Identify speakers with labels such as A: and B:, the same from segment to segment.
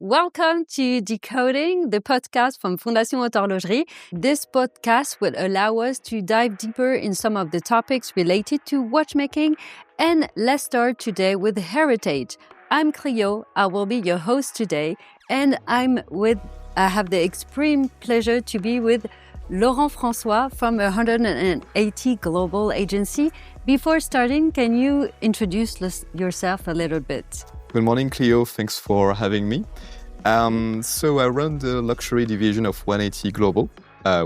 A: Welcome to Decoding, the podcast from Fondation Haute Horlogerie. This podcast will allow us to dive deeper in some of the topics related to watchmaking. And let's start today with heritage. I'm Clio. I will be your host today. And I have the extreme pleasure to be with Laurent François from 180 Global Agency. Before starting, can you introduce yourself a little bit?
B: Good morning, Clio. Thanks for having me. So I run the luxury division of 180 Global,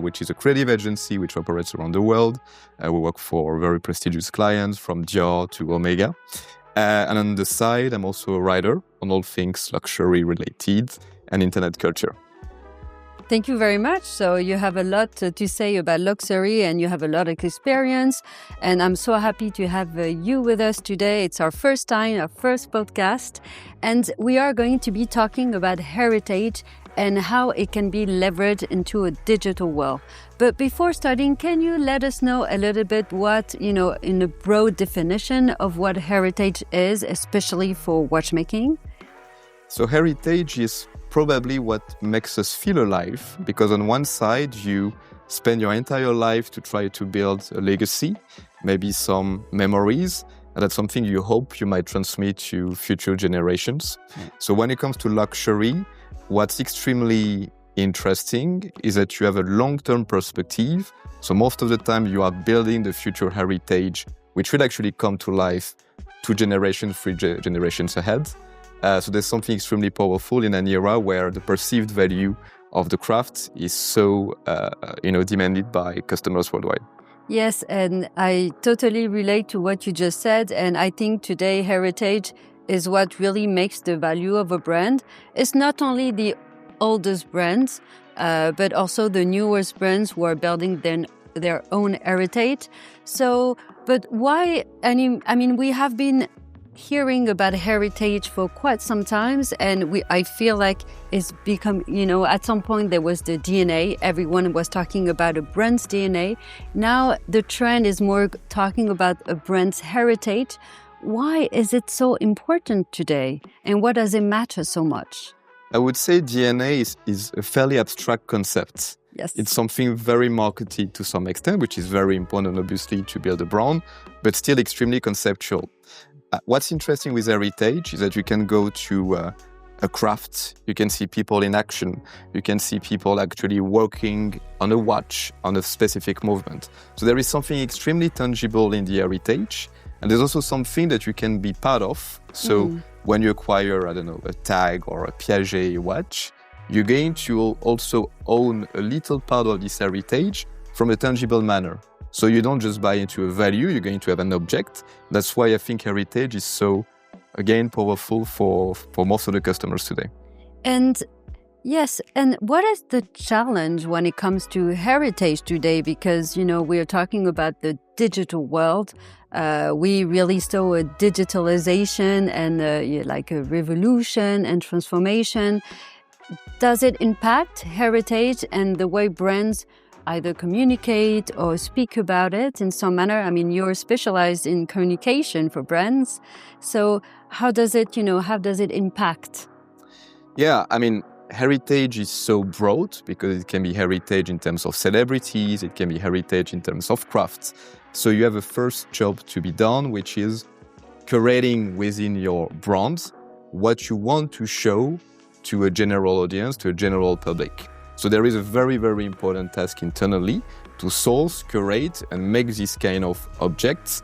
B: which is a creative agency which operates around the world. We work for very prestigious clients from Dior to Omega. And on the side, I'm also a writer on all things luxury related and internet culture.
A: Thank you very much. So you have a lot to say about luxury and you have a lot of experience. And I'm so happy to have you with us today. It's our first time, our first podcast. And we are going to be talking about heritage and how it can be leveraged into a digital world. But before starting, can you let us know a little bit what, in a broad definition of what heritage is, especially for watchmaking?
B: So heritage is probably what makes us feel alive, because on one side, you spend your entire life to try to build a legacy, maybe some memories, and that's something you hope you might transmit to future generations. So when it comes to luxury, what's extremely interesting is that you have a long-term perspective. So most of the time you are building the future heritage, which will actually come to life 2 generations, 3 generations ahead. So there's something extremely powerful in an era where the perceived value of the craft is so, demanded by customers worldwide.
A: Yes, and I totally relate to what you just said. And I think today heritage is what really makes the value of a brand. It's not only the oldest brands, but also the newest brands who are building their own heritage. So, but why? I mean, we have been hearing about heritage for quite some time, and I feel like it's become, at some point there was the DNA. Everyone was talking about a brand's DNA. Now the trend is more talking about a brand's heritage. Why is it so important today? And what does it matter so much?
B: I would say DNA is a fairly abstract concept.
A: Yes.
B: It's something very marketed to some extent, which is very important, obviously, to build a brand, but still extremely conceptual. What's interesting with heritage is that you can go to a craft, you can see people in action, you can see people actually working on a watch, on a specific movement. So there is something extremely tangible in the heritage, and there's also something that you can be part of. So when you acquire, a tag or a Piaget watch, you're going to also own a little part of this heritage from a tangible manner. So you don't just buy into a value, you're going to have an object. That's why I think heritage is so, again, powerful for most of the customers today. And
A: yes, and what is the challenge when it comes to heritage today? Because, we are talking about the digital world. We really saw a digitalization and like a revolution and transformation. Does it impact heritage and the way brands either communicate or speak about it in some manner? I mean, you're specialized in communication for brands. So how does it impact?
B: Yeah, I mean, heritage is so broad because it can be heritage in terms of celebrities, it can be heritage in terms of crafts. So you have a first job to be done, which is curating within your brand what you want to show to a general audience, to a general public. So there is a very, very important task internally to source, curate, and make this kind of objects,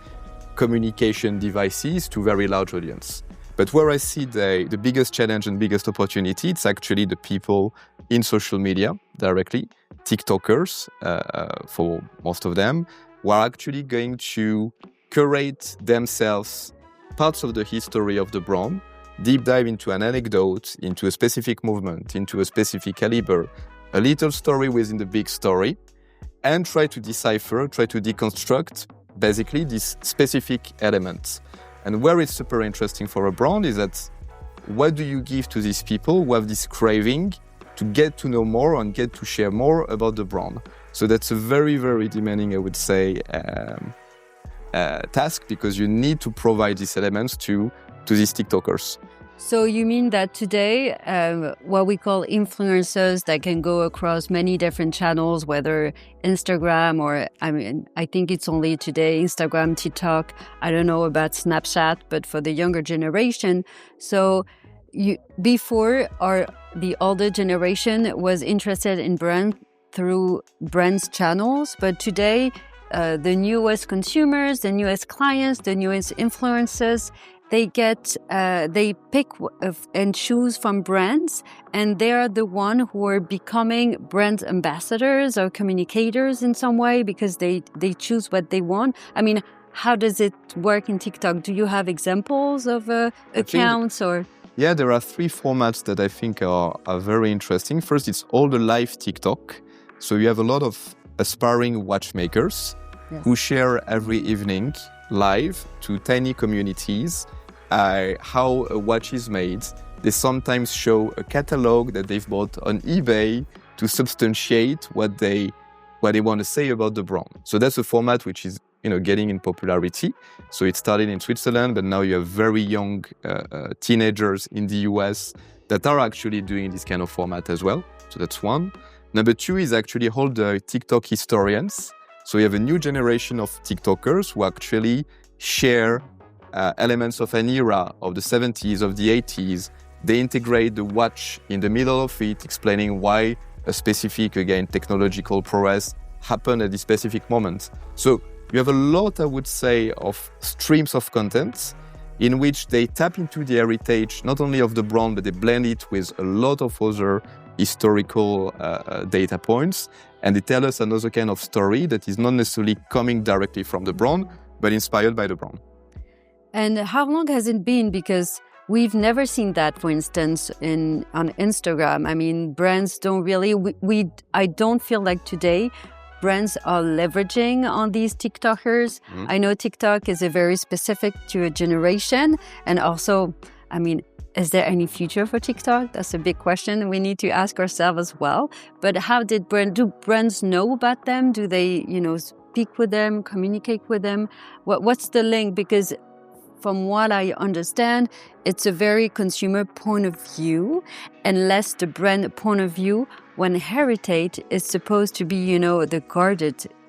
B: communication devices to very large audience. But where I see the biggest challenge and biggest opportunity, it's actually the people in social media directly, TikTokers, for most of them, who are actually going to curate themselves parts of the history of the brand, deep dive into an anecdote, into a specific movement, into a specific caliber, a little story within the big story, and try to decipher, try to deconstruct basically these specific elements. And where it's super interesting for a brand is that what do you give to these people who have this craving to get to know more and get to share more about the brand? So that's a very, very demanding, I would say, task, because you need to provide these elements to these TikTokers.
A: So you mean that today, what we call influencers that can go across many different channels, whether Instagram or, I think it's only today, Instagram, TikTok, I don't know about Snapchat, but for the younger generation. So before, the older generation was interested in brand through brands channels, but today, the newest consumers, the newest clients, the newest influencers, they pick and choose from brands, and they are the one who are becoming brand ambassadors or communicators in some way because they choose what they want. I mean, how does it work in TikTok? Do you have examples of accounts or?
B: Yeah, there are 3 formats that I think are very interesting. First, it's all the live TikTok. So you have a lot of aspiring watchmakers who share every evening live to tiny communities how a watch is made. They sometimes show a catalog that they've bought on eBay to substantiate what they want to say about the brand. So that's a format which is getting in popularity. So it started in Switzerland, but now you have very young teenagers in the US that are actually doing this kind of format as well. So that's one. Number 2 is actually all the TikTok historians. So you have a new generation of TikTokers who actually share elements of an era of the 70s, of the 80s. They integrate the watch in the middle of it, explaining why a specific, again, technological progress happened at this specific moment. So you have a lot, I would say, of streams of content in which they tap into the heritage, not only of the brand, but they blend it with a lot of other historical data points. And they tell us another kind of story that is not necessarily coming directly from the brand, but inspired by the brand.
A: And how long has it been? Because we've never seen that, for instance, on Instagram. I mean, brands don't really, I don't feel like today brands are leveraging on these TikTokers. Mm-hmm. I know TikTok is a very specific to a generation. And also, I mean, is there any future for TikTok? That's a big question we need to ask ourselves as well. But how do brands know about them? Do they, speak with them, communicate with them? What's the link? Because from what I understand, it's a very consumer point of view and less the brand point of view, when heritage is supposed to be, the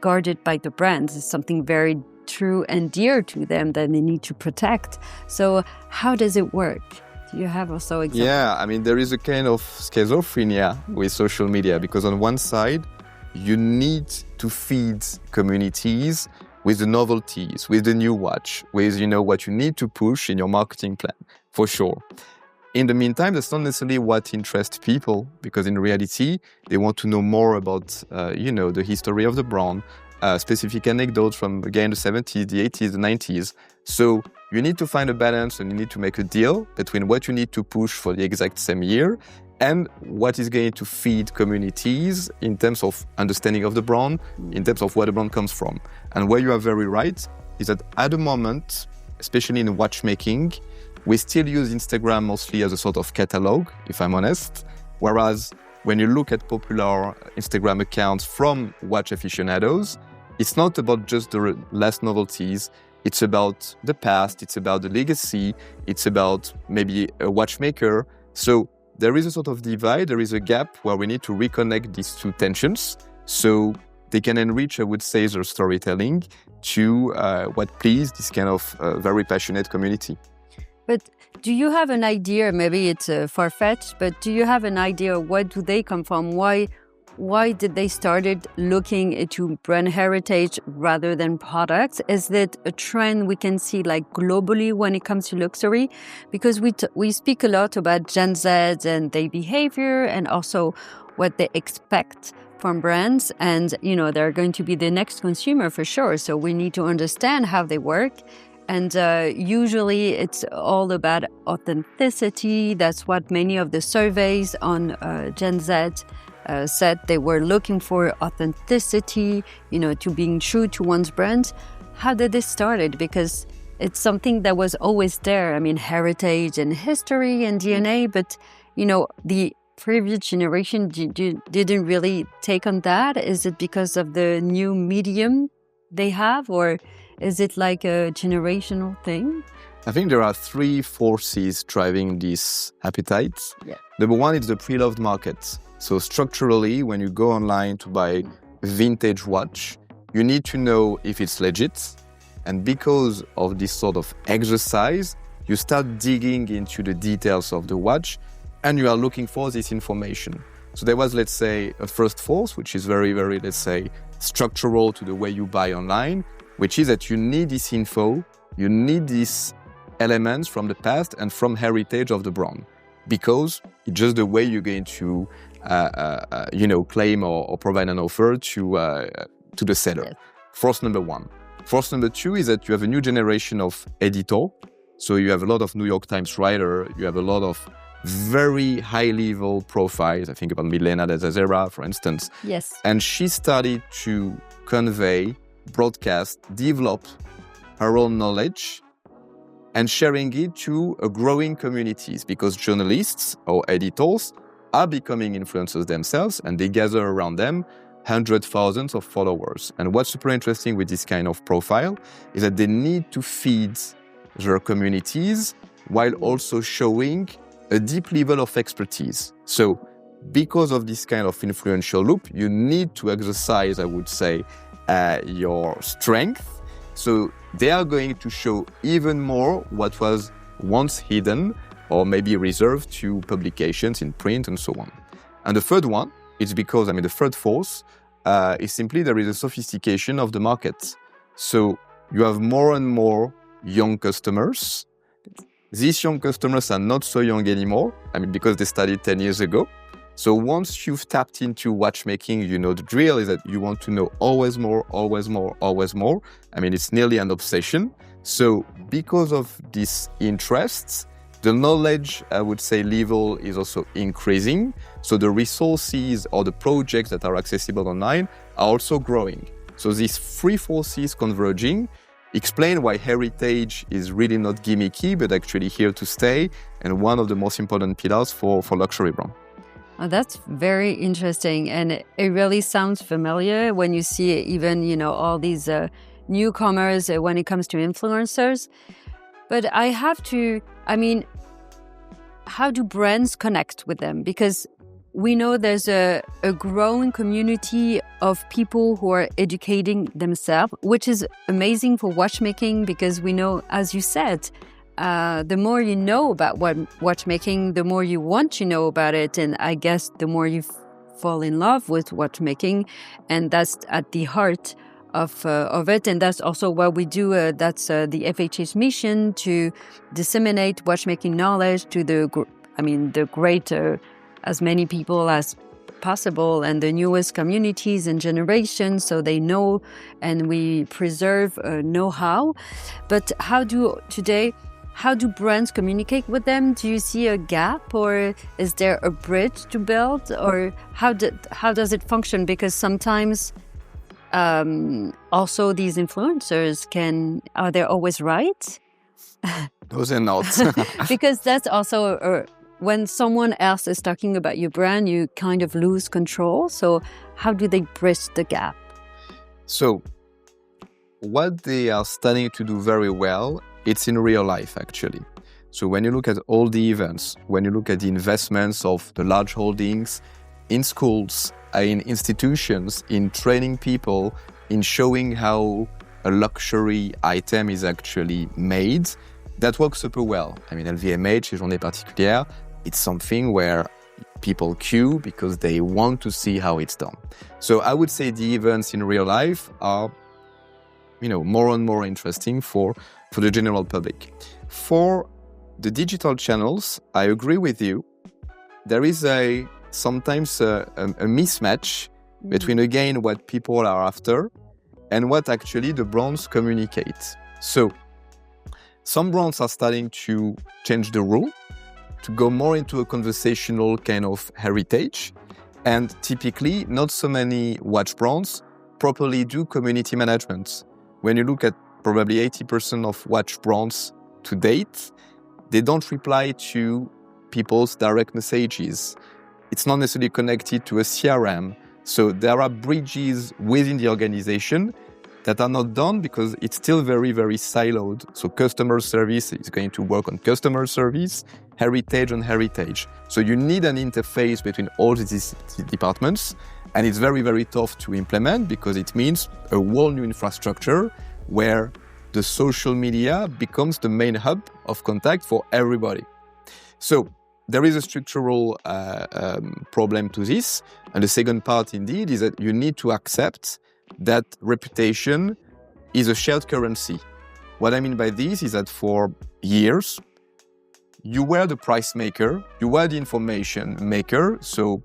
A: guarded by the brands. It's something very true and dear to them that they need to protect. So how does it work? Do you have also examples?
B: Yeah, I mean, there is a kind of schizophrenia with social media because on one side, you need to feed communities with the novelties, with the new watch, with, what you need to push in your marketing plan, for sure. In the meantime, that's not necessarily what interests people, because in reality, they want to know more about, the history of the brand, specific anecdotes from, again, the 70s, the 80s, the 90s. So you need to find a balance and you need to make a deal between what you need to push for the exact same year and what is going to feed communities in terms of understanding of the brand, in terms of where the brand comes from. And where you are very right is that at the moment, especially in watchmaking, we still use Instagram mostly as a sort of catalog, if I'm honest. Whereas when you look at popular Instagram accounts from watch aficionados, it's not about just the last novelties. It's about the past, it's about the legacy, it's about maybe a watchmaker. So there is a sort of divide, there is a gap where we need to reconnect these two tensions so they can enrich, I would say, their storytelling to what please this kind of very passionate community.
A: But do you have an idea, maybe it's far-fetched, but do you have an idea where do they come from? Why did they started looking into brand heritage rather than products? Is it a trend we can see like globally when it comes to luxury? Because we speak a lot about Gen Z and their behavior and also what they expect from brands. And, they're going to be the next consumer for sure. So we need to understand how they work. And usually it's all about authenticity. That's what many of the surveys on Gen Z said. They were looking for authenticity, to being true to one's brand. How did this started? Because it's something that was always there. I mean, heritage and history and DNA, but, the previous generation didn't really take on that. Is it because of the new medium they have, or is it like a generational thing?
B: I think there are three forces driving this appetite.
A: Yeah.
B: Number one is the pre-loved market. So structurally, when you go online to buy a vintage watch, you need to know if it's legit. And because of this sort of exercise, you start digging into the details of the watch and you are looking for this information. So there was, let's say, a first force, which is very, very, let's say, structural to the way you buy online, which is that you need this info, you need these elements from the past and from heritage of the brand, because it's just the way you're going to, claim or provide an offer to the seller. Yes. Force number one. Force number two is that you have a new generation of editor. So you have a lot of New York Times writer, you have a lot of very high-level profiles. I think about Milena de Zazera, for instance.
A: Yes.
B: And she started to convey, broadcast, develop her own knowledge and sharing it to a growing communities, because journalists or editors are becoming influencers themselves and they gather around them hundreds, thousands of followers. And what's super interesting with this kind of profile is that they need to feed their communities while also showing a deep level of expertise. So because of this kind of influential loop, you need to exercise, I would say, your strength. So they are going to show even more what was once hidden or maybe reserved to publications in print and so on. And the third one is because, the third force is simply there is a sophistication of the market. So you have more and more young customers. These young customers are not so young anymore, because they started 10 years ago. So once you've tapped into watchmaking, you know the drill is that you want to know always more, always more, always more. It's nearly an obsession. So because of these interests, the knowledge, I would say, level is also increasing. So the resources or the projects that are accessible online are also growing. So these three forces converging explain why heritage is really not gimmicky, but actually here to stay and one of the most important pillars for luxury brand.
A: Oh, that's very interesting. And it really sounds familiar when you see even, all these newcomers when it comes to influencers. But I have to, how do brands connect with them? Because we know there's a growing community of people who are educating themselves, which is amazing for watchmaking because we know, as you said, the more you know about watchmaking, the more you want to know about it. And I guess the more you fall in love with watchmaking. And that's at the heart of it. And that's also what we do. That's the FHH mission, to disseminate watchmaking knowledge to the greater, as many people as possible and the newest communities and generations, so they know and we preserve know-how. But how do brands communicate with them? Do you see a gap, or is there a bridge to build, or how does it function? Because sometimes also these influencers are they always right?
B: Those are not.
A: Because that's also when someone else is talking about your brand, you kind of lose control. So how do they bridge the gap?
B: So what they are starting to do very well, it's in real life, actually. So when you look at all the events, when you look at the investments of the large holdings in schools, in institutions, in training people, in showing how a luxury item is actually made, that works super well. LVMH, les Journées Particulières, it's something where people queue because they want to see how it's done. So I would say the events in real life are, more and more interesting for the general public. For the digital channels, I agree with you. There is sometimes a mismatch between, again, what people are after and what actually the brands communicate. So some brands are starting to change the rule to go more into a conversational kind of heritage. And typically, not so many watch brands properly do community management. When you look at probably 80% of watch brands to date, they don't reply to people's direct messages. It's not necessarily connected to a CRM. So there are bridges within the organization that are not done because it's still very, very siloed. So customer service is going to work on customer service, heritage on heritage. So you need an interface between all these departments, and it's very, very tough to implement because it means a whole new infrastructure where the social media becomes the main hub of contact for everybody. So there is a structural problem to this. And the second part, indeed, is that you need to accept that reputation is a shared currency. What I mean by this is that for years, you were the price maker, you were the information maker. So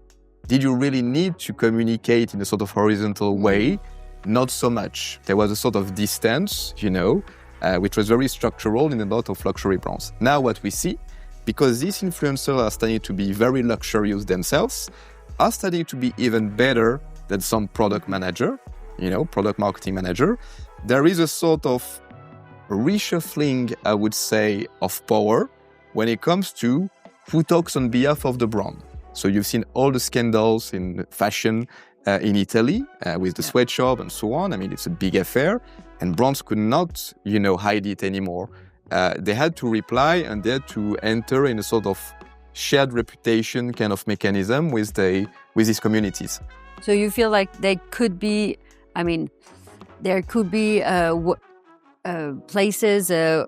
B: did you really need to communicate in a sort of horizontal way? Not so much. There was a sort of distance, which was very structural in a lot of luxury brands. Now what we see, because these influencers are starting to be very luxurious themselves, are starting to be even better than some product manager, product marketing manager. There is a sort of reshuffling, I would say, of power when it comes to who talks on behalf of the brand. So you've seen all the scandals in fashion in Italy with the sweatshop and so on. I mean, it's a big affair, and brands could not, hide it anymore. They had to reply, and they had to enter in a sort of shared reputation kind of mechanism with these communities.
A: So you feel like there could be places where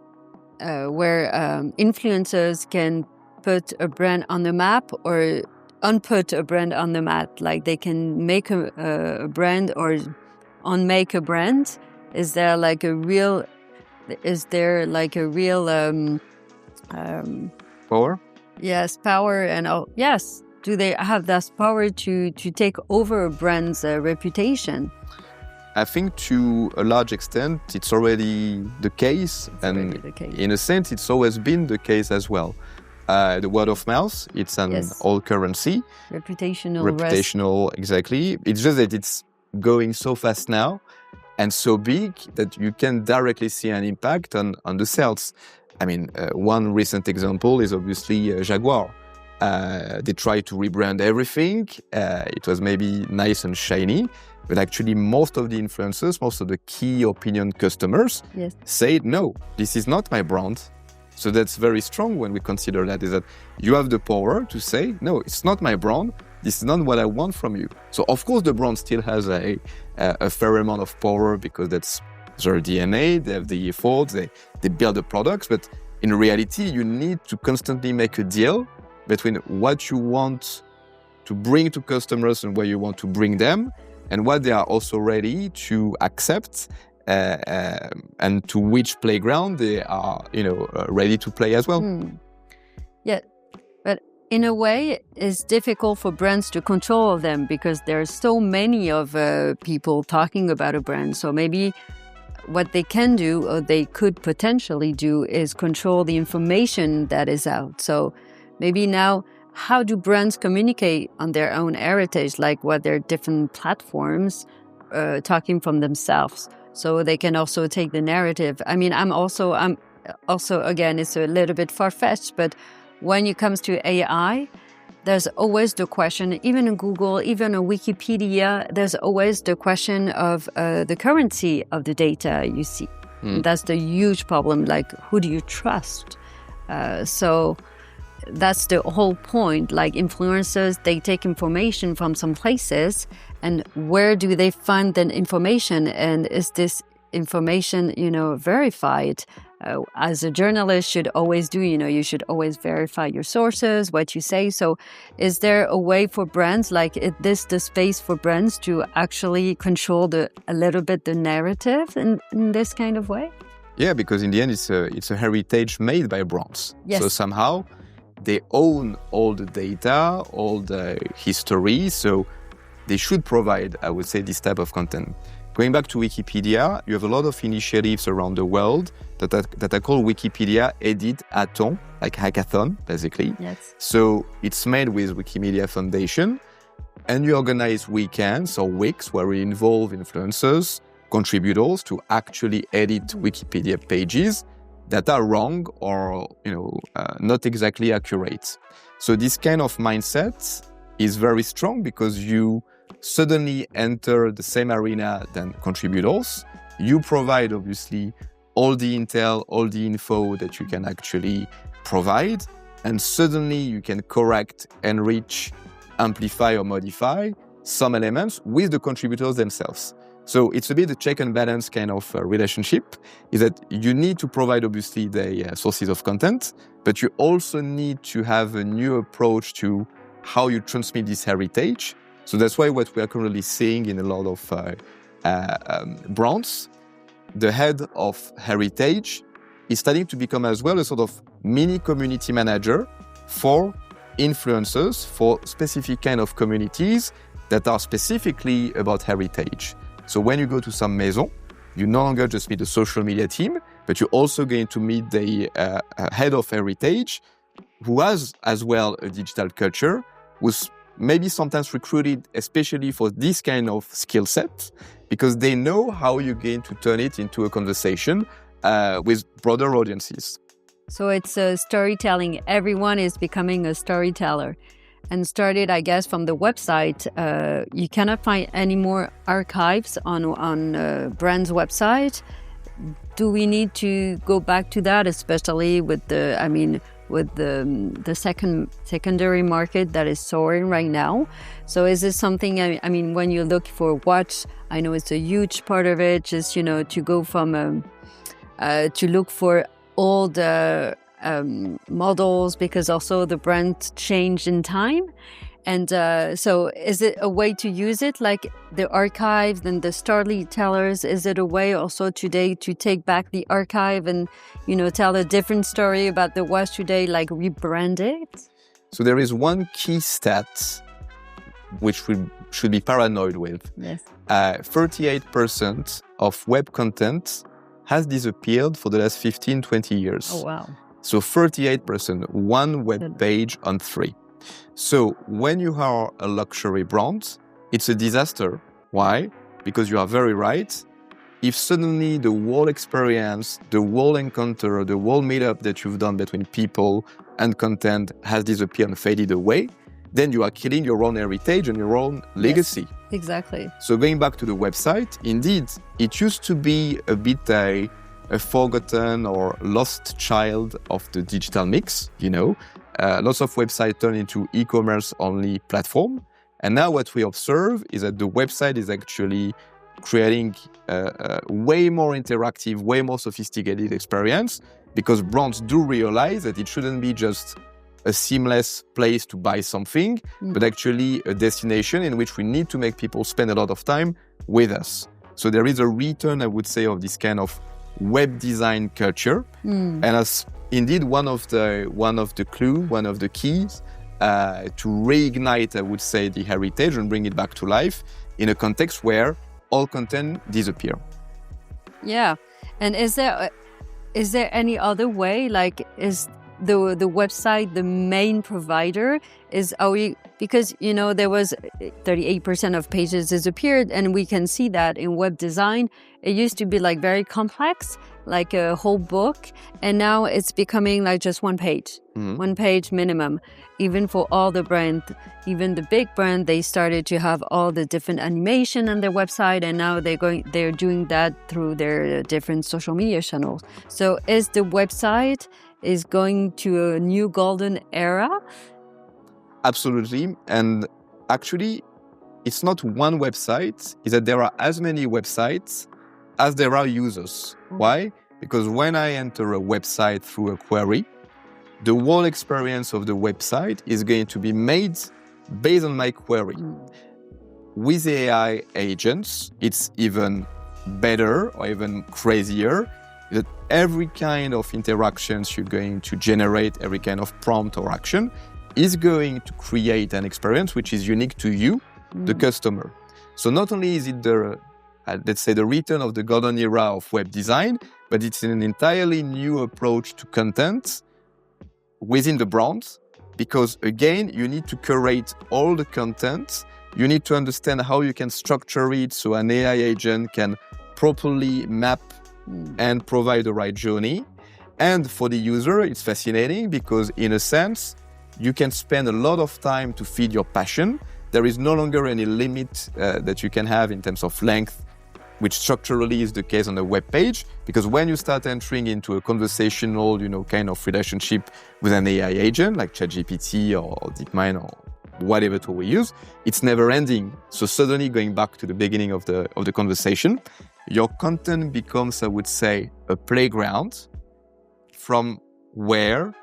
A: influencers can put a brand on the map or unput a brand on the map, like they can make a brand or unmake a brand. Is there like a real
B: Power?
A: Yes, power yes. Do they have that power to take over a brand's reputation?
B: I think to a large extent, it's already the case. In a sense, it's always been the case as well. The word of mouth, it's an old currency.
A: Reputational,
B: exactly. It's just that it's going so fast now and so big that you can directly see an impact on the sales. I mean, one recent example is obviously Jaguar. They tried to rebrand everything. It was maybe nice and shiny, but actually most of the influencers, most of the key opinion customers said, no, this is not my brand. So that's very strong when we consider that, is that you have the power to say, no, it's not my brand. This is not what I want from you. So of course the brand still has a fair amount of power because that's their DNA, they have the effort, they build the products. But in reality, you need to constantly make a deal between what you want to bring to customers and where you want to bring them, and what they are also ready to accept, and to which playground they are, ready to play as well.
A: Yeah, but in a way, it's difficult for brands to control them because there are so many of people talking about a brand. So maybe what they can do, or they could potentially do, is control the information that is out. So maybe now, how do brands communicate on their own heritage, like what their different platforms talking from themselves, so they can also take the narrative? I mean, I'm also again, it's a little bit far-fetched, but when it comes to AI, there's always the question, even in Google, even on Wikipedia, there's always the question of the currency of the data you see. That's the huge problem, like who do you trust? So that's the whole point. Like influencers, they take information from some places, and where do they find that information? And is this information, verified? As a journalist should always do, you should always verify your sources, what you say. So is there a way for brands, like is this the space for brands to actually control a little bit the narrative in this kind of way?
B: Yeah, because in the end, it's a heritage made by brands.
A: Yes.
B: So somehow they own all the data, all the history, so they should provide, I would say, this type of content. Going back to Wikipedia, you have a lot of initiatives around the world that are called Wikipedia Edit-a-thon, like hackathon, basically.
A: Yes.
B: So it's made with Wikimedia Foundation, and you organize weekends or weeks where we involve influencers, contributors to actually edit Wikipedia pages that are wrong or not exactly accurate. So this kind of mindset is very strong because you suddenly enter the same arena than contributors. you provide obviously all the intel, all the info that you can actually provide, and suddenly you can correct, enrich, amplify or modify some elements with the contributors themselves. So it's a bit a check and balance kind of relationship, is that you need to provide obviously the sources of content, but you also need to have a new approach to how you transmit this heritage. So that's why what we are currently seeing in a lot of brands, the head of heritage is starting to become as well a sort of mini community manager for influencers, for specific kind of communities that are specifically about heritage. So when you go to some maison, you no longer just meet the social media team, but you're also going to meet the head of heritage, who has as well a digital culture, who's maybe sometimes recruited especially for this kind of skill set, because they know how you're going to turn it into a conversation with broader audiences.
A: So it's storytelling. Everyone is becoming a storyteller. And started, I guess, from the website. You cannot find any more archives on brand's website. Do we need to go back to that, especially with the secondary market that is soaring right now? So is this something? I mean, when you look for watch, I know it's a huge part of it. Just to go from to look for old models, because also the brand changed in time. And so is it a way to use it, like the archives and the storytellers? Is it a way also today to take back the archive and, tell a different story about the watch today, like rebrand it?
B: So there is one key stat which we should be paranoid with.
A: Yes.
B: 38% of web content has disappeared for the last 15, 20 years.
A: Oh, wow.
B: So 38%, one web page on 3. So when you are a luxury brand, it's a disaster. Why? Because you are very right. If suddenly the whole experience, the whole encounter, the whole meetup that you've done between people and content has disappeared and faded away, then you are killing your own heritage and your own legacy.
A: Yes, exactly.
B: So going back to the website, indeed, it used to be a bit a forgotten or lost child of the digital mix, Lots of websites turn into e-commerce only platform. And now what we observe is that the website is actually creating a way more interactive, way more sophisticated experience, because brands do realize that it shouldn't be just a seamless place to buy something, but actually a destination in which we need to make people spend a lot of time with us. So there is a return, I would say, of this kind of web design culture. And as indeed one of the keys to reignite, I would say, the heritage and bring it back to life in a context where all content disappear.
A: Yeah. And is there any other way? Like, is the website the main provider? Because there was 38% of pages disappeared, and we can see that in web design. It used to be like very complex, like a whole book, and now it's becoming like just one page, one page minimum. Even for all the brands, even the big brand, they started to have all the different animation on their website, and now they're doing that through their different social media channels. So is the website is going to a new golden era?
B: Absolutely. And actually, it's not one website, it's that there are as many websites as there are users. Why? Because when I enter a website through a query, the whole experience of the website is going to be made based on my query. With AI agents, it's even better or even crazier, that every kind of interactions you're going to generate, every kind of prompt or action, is going to create an experience which is unique to you, the customer. So not only is it the return of the golden era of web design, but it's an entirely new approach to content within the brand, because again, you need to curate all the content. You need to understand how you can structure it so an AI agent can properly map and provide the right journey. And for the user, it's fascinating because in a sense, you can spend a lot of time to feed your passion. There is no longer any limit that you can have in terms of length, which structurally is the case on a web page, because when you start entering into a conversational, kind of relationship with an AI agent like ChatGPT or DeepMind or whatever tool we use, it's never ending. So suddenly going back to the beginning of the conversation, your content becomes, I would say, a playground from where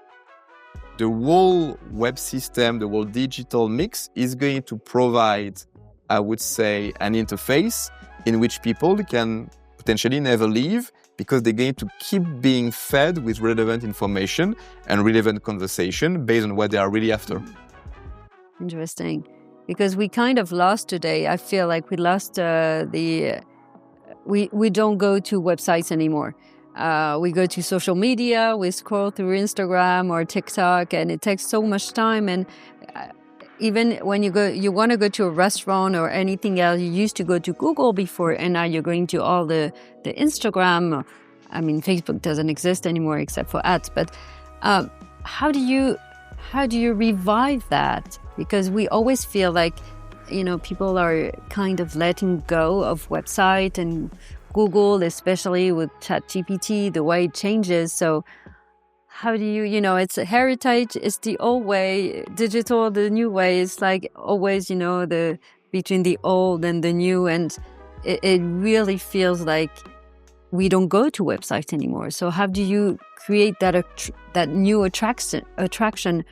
B: the whole web system, the whole digital mix is going to provide, I would say, an interface in which people can potentially never leave because they're going to keep being fed with relevant information and relevant conversation based on what they are really after.
A: Interesting. Because we kind of lost today, I feel like we lost we don't go to websites anymore. We go to social media, we scroll through Instagram or TikTok, and it takes so much time. And even when you want to go to a restaurant or anything else, you used to go to Google before, and now you're going to all the Instagram. I mean, Facebook doesn't exist anymore except for ads. But how do you revive that? Because we always feel like, people are kind of letting go of website and Google, especially with ChatGPT, the way it changes. So how do you, it's a heritage, it's the old way, digital, the new way. It's like always, between the old and the new. And it really feels like we don't go to websites anymore. So how do you create that new attraction?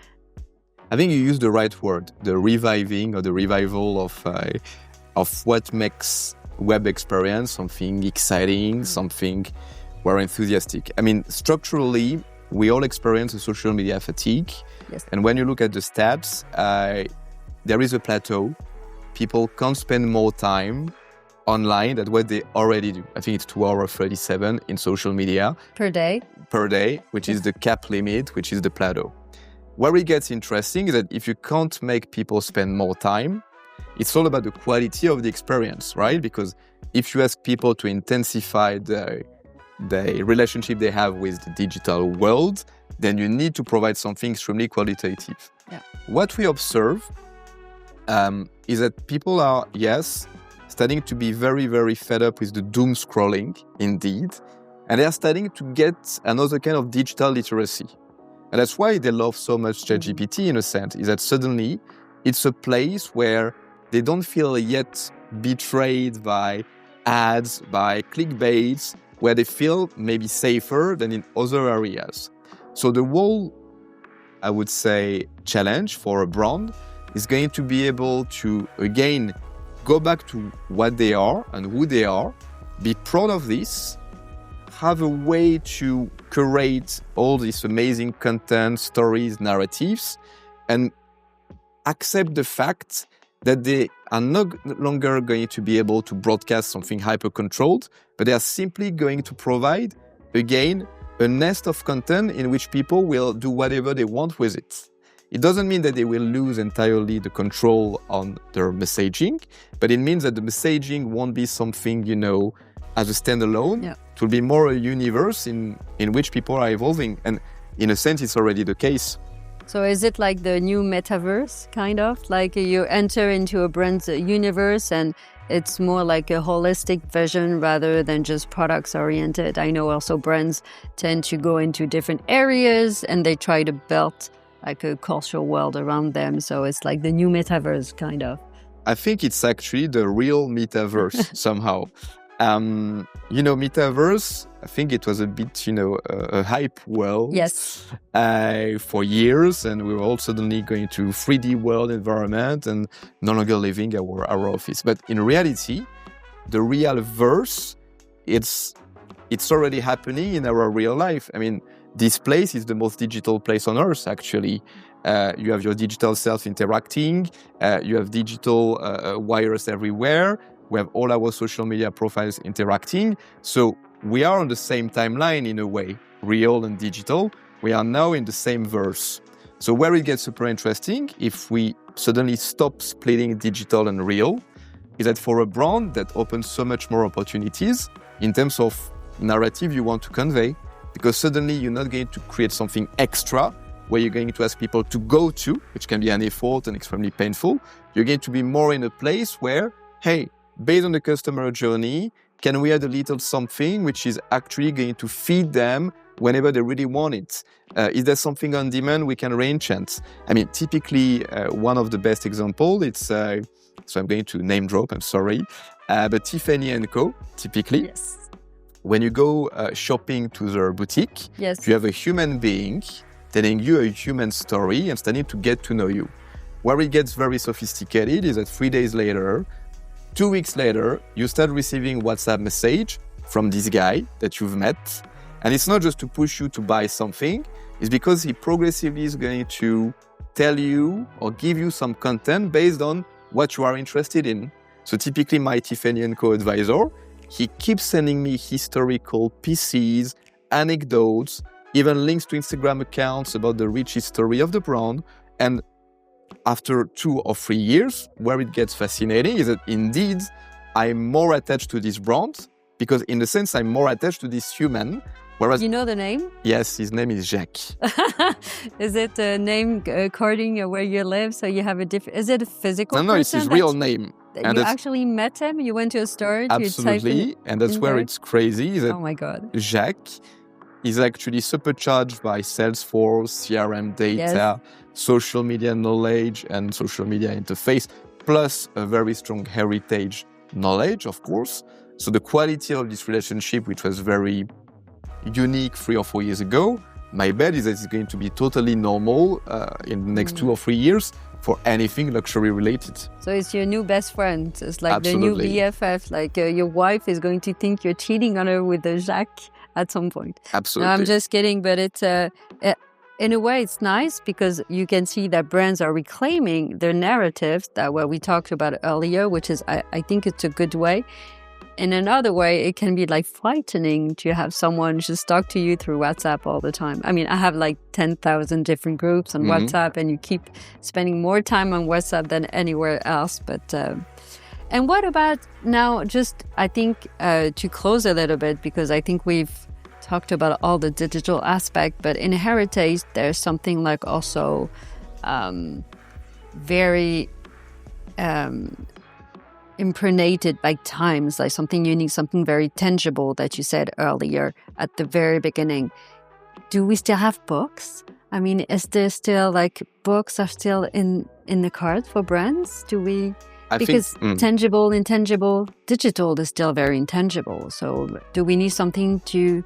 B: I think you used the right word, the reviving or the revival of what makes web experience something exciting, something we're enthusiastic. I mean, structurally, we all experience a social media fatigue.
A: Yes.
B: And when you look at the stats, there is a plateau. People can't spend more time online than what they already do. I think it's 2 hours 37 in social media.
A: Per day,
B: which is the cap limit, which is the plateau. Where it gets interesting is that if you can't make people spend more time, it's all about the quality of the experience, right? Because if you ask people to intensify the relationship they have with the digital world, then you need to provide something extremely qualitative.
A: Yeah.
B: What we observe is that people are, starting to be very, very fed up with the doom scrolling, indeed, and they are starting to get another kind of digital literacy. And that's why they love so much ChatGPT in a sense, is that suddenly it's a place where they don't feel yet betrayed by ads, by clickbaits, where they feel maybe safer than in other areas. So the whole, I would say, challenge for a brand is going to be able to, again, go back to what they are and who they are, be proud of this, have a way to curate all this amazing content, stories, narratives, and accept the fact that they are no longer going to be able to broadcast something hyper-controlled, but they are simply going to provide, again, a nest of content in which people will do whatever they want with it. It doesn't mean that they will lose entirely the control on their messaging, but it means that the messaging won't be something, as a standalone.
A: Yeah.
B: It will be more a universe in which people are evolving. And in a sense, it's already the case.
A: So is it like the new metaverse, kind of? Like you enter into a brand's universe and it's more like a holistic vision rather than just products oriented. I know also brands tend to go into different areas and they try to build like a cultural world around them. So it's like the new metaverse, kind of.
B: I think it's actually the real metaverse somehow. Metaverse, I think it was a bit, a hype world.
A: Yes.
B: For years, and we were all suddenly going to 3D world environment and no longer leaving our office. But in reality, the real verse, it's already happening in our real life. I mean, this place is the most digital place on earth, actually. You have your digital self interacting. You have digital wires everywhere. We have all our social media profiles interacting. So we are on the same timeline in a way, real and digital. We are now in the same verse. So where it gets super interesting, if we suddenly stop splitting digital and real, is that for a brand that opens so much more opportunities in terms of narrative you want to convey, because suddenly you're not going to create something extra where you're going to ask people to go to, which can be an effort and extremely painful. You're going to be more in a place where, hey, based on the customer journey, can we add a little something which is actually going to feed them whenever they really want it? Is there something on demand we can re-enchant? I mean, typically, one of the best examples, it's, so I'm going to name drop, I'm sorry, but Tiffany & Co., typically.
A: Yes.
B: When you go shopping to their boutique,
A: Yes.
B: you have a human being telling you a human story and starting to get to know you. Where it gets very sophisticated is that 3 days later, 2 weeks later, you start receiving WhatsApp message from this guy that you've met. And it's not just to push you to buy something, it's because he progressively is going to tell you or give you some content based on what you are interested in. So typically my Tiffany & Co. advisor, he keeps sending me historical pieces, anecdotes, even links to Instagram accounts about the rich history of the brand. And after 2 or 3 years, where it gets fascinating is that indeed I'm more attached to this brand because in a sense I'm more attached to this human. Whereas,
A: You know the name?
B: yes, his name is Jacques.
A: Is it a name according to where you live? So you have a different. Is it a physical?
B: No, it's his
A: person
B: real name.
A: that you actually met him. You went to a store.
B: Absolutely, and that's
A: in
B: where
A: there?
B: it's crazy. Is that
A: Oh my god!
B: Jacques is actually supercharged by Salesforce, CRM data, social media knowledge, and social media interface, plus a very strong heritage knowledge, of course. So the quality of this relationship, which was very unique 3 or 4 years ago, my bet is that it's going to be totally normal in the next 2 or 3 years for anything luxury related.
A: So it's your new best friend. It's like
B: Absolutely.
A: the new BFF. Like your wife is going to think you're cheating on her with the Jacques at some point.
B: Absolutely.
A: No, I'm just kidding, but it's in a way it's nice because you can see that brands are reclaiming their narratives that what we talked about earlier, which is I think it's a good way. In another way, it can be like frightening to have someone just talk to you through WhatsApp all the time. I mean, I have like 10,000 different groups on WhatsApp, and you keep spending more time on WhatsApp than anywhere else. But and what about now? Just I think to close a little bit because I think we've talked about all the digital aspect, but in heritage, there's something like also very impregnated by times, like something unique, something very tangible that you said earlier at the very beginning. Do we still have books? I mean, is there still like books are still in the card for brands? Do we? Because tangible, intangible, digital is still very intangible. So do we need something to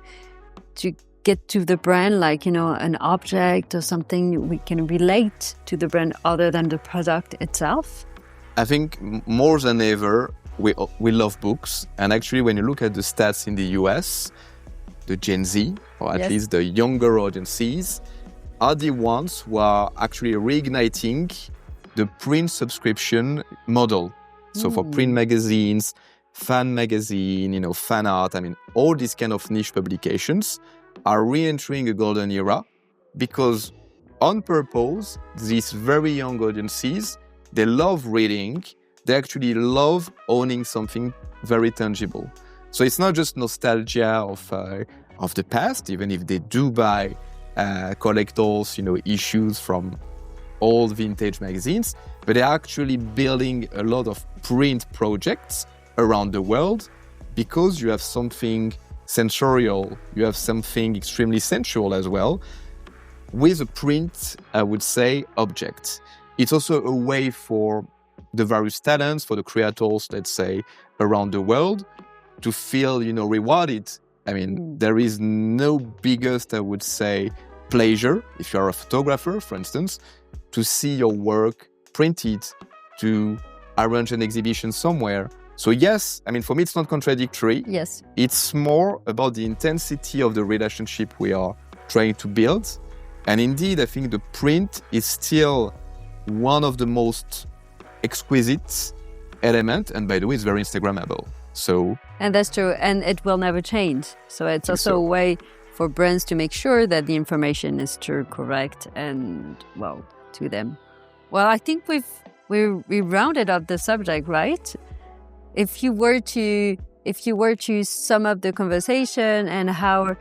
A: get to the brand, like, an object or something we can relate to the brand other than the product itself?
B: I think more than ever, we love books. And actually, when you look at the stats in the US, the Gen Z, or at least the younger audiences, are the ones who are actually reigniting the print subscription model. So for print magazines, fan magazine, fan art, I mean, all these kind of niche publications are re-entering a golden era because on purpose, these very young audiences, they love reading. They actually love owning something very tangible. So it's not just nostalgia of the past, even if they do buy collectors, issues from old vintage magazines, but they're actually building a lot of print projects around the world because you have something sensorial, you have something extremely sensual as well with a print, I would say, object. It's also a way for the various talents, for the creators, let's say, around the world to feel, rewarded. I mean, there is no biggest, I would say, pleasure, if you are a photographer, for instance, to see your work printed, to arrange an exhibition somewhere. So yes, I mean, for me, it's not contradictory.
A: Yes.
B: It's more about the intensity of the relationship we are trying to build. And indeed, I think the print is still one of the most exquisite elements. And by the way, it's very Instagrammable. So,
A: and that's true. And it will never change. So it's also a way for brands to make sure that the information is true, correct, and, well, to them. Well, I think we rounded up the subject, right? If you were to sum up the conversation and how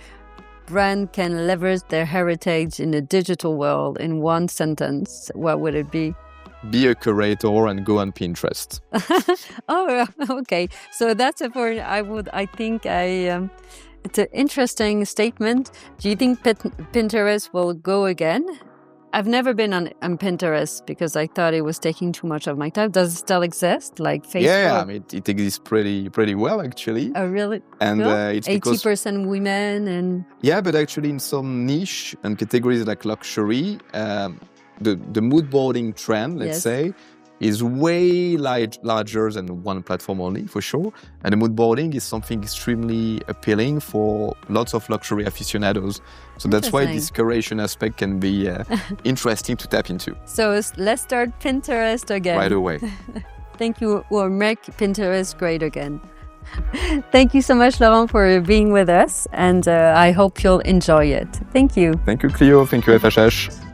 A: brand can leverage their heritage in the digital world in one sentence, what would it be?
B: be a curator and go on Pinterest.
A: Oh, okay. So that's it's an interesting statement. Do you think Pinterest will go again? I've never been on Pinterest because I thought it was taking too much of my time. Does it still exist, like Facebook?
B: Yeah, I mean, it exists pretty well, actually.
A: Oh, really?
B: And it's
A: 80% women and...
B: Yeah, but actually in some niche and categories like luxury, the mood boarding trend, let's say, is way larger than one platform only, for sure. And the mood boarding is something extremely appealing for lots of luxury aficionados. So that's why this curation aspect can be interesting to tap into.
A: So let's start Pinterest again.
B: Right away.
A: Thank you. We'll make Pinterest great again. Thank you so much, Laurent, for being with us. And I hope you'll enjoy it. Thank you.
B: Thank you, Clio. Thank you, FHH.